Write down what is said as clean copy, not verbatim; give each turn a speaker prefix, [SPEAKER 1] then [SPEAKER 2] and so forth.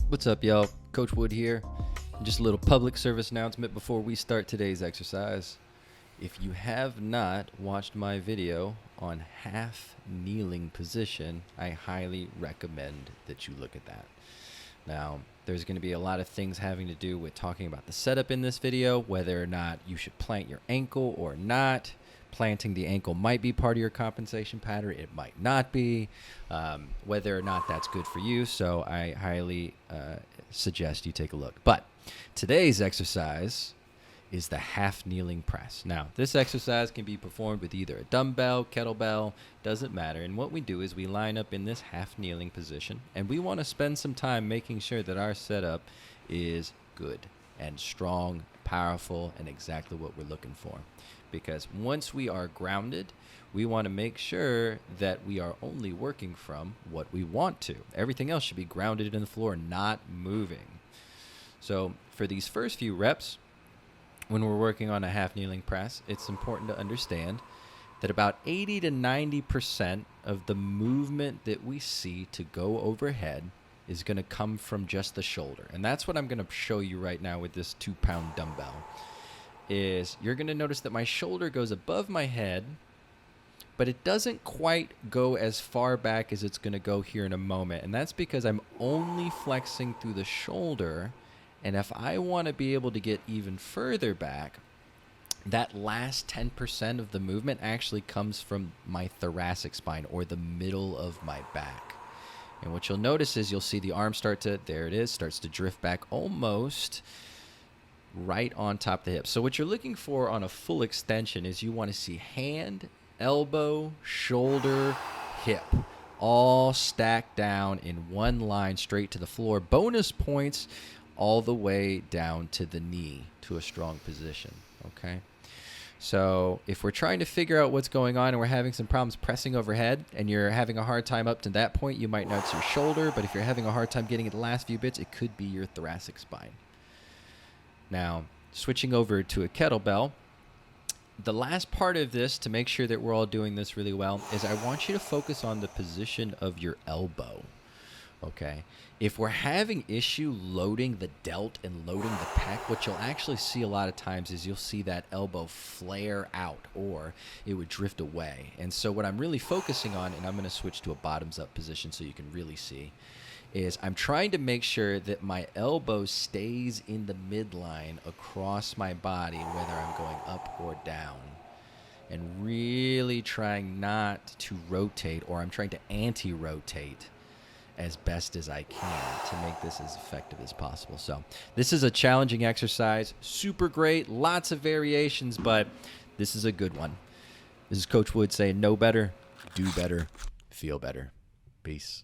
[SPEAKER 1] What's up, y'all? Coach Wood here. Just a little public service announcement before we start today's exercise. If you have not watched my video on half kneeling position, I highly recommend that you look at that. Now, there's going to be a lot of things having to do with talking about the setup in this video, whether or not you should plant your ankle or not. Planting the ankle might be part of your compensation pattern. It might not be. Whether or not that's good for you. So I highly suggest you take a look. But today's exercise is the half kneeling press. Now, this exercise can be performed with either a dumbbell, kettlebell, doesn't matter. And what we do is we line up in this half kneeling position, and we want to spend some time making sure that our setup is good and strong, powerful, and exactly what we're looking for. Because once we are grounded, we want to make sure that we are only working from what we want to. Everything else should be grounded in the floor, not moving. So for these first few reps, when we're working on a half kneeling press, it's important to understand that about 80 to 90% of the movement that we see to go overhead is going to come from just the shoulder. And that's what I'm going to show you right now with this 2-pound dumbbell. Is you're going to notice that my shoulder goes above my head, but it doesn't quite go as far back as it's going to go here in a moment. And that's because I'm only flexing through the shoulder. And if I want to be able to get even further back, that last 10% of the movement actually comes from my thoracic spine, or the middle of my back. And what you'll notice is you'll see the arm starts to drift back almost right on top of the hip. So what you're looking for on a full extension is you want to see hand, elbow, shoulder, hip, all stacked down in one line straight to the floor. Bonus points all the way down to the knee to a strong position, okay? So if we're trying to figure out what's going on and we're having some problems pressing overhead and you're having a hard time up to that point, you might notice your shoulder, but if you're having a hard time getting at the last few bits, it could be your thoracic spine. Now, switching over to a kettlebell, the last part of this, to make sure that we're all doing this really well, is I want you to focus on the position of your elbow, okay? If we're having issue loading the delt and loading the pec, what you'll actually see a lot of times is you'll see that elbow flare out, or it would drift away. And so what I'm really focusing on, and I'm going to switch to a bottoms-up position so you can really see, is I'm trying to make sure that my elbow stays in the midline across my body, whether I'm going up or down, and really trying not to rotate, or I'm trying to anti-rotate as best as I can to make this as effective as possible. So this is a challenging exercise, super great, lots of variations, but this is a good one. This is Coach Wood saying know better, do better, feel better. Peace.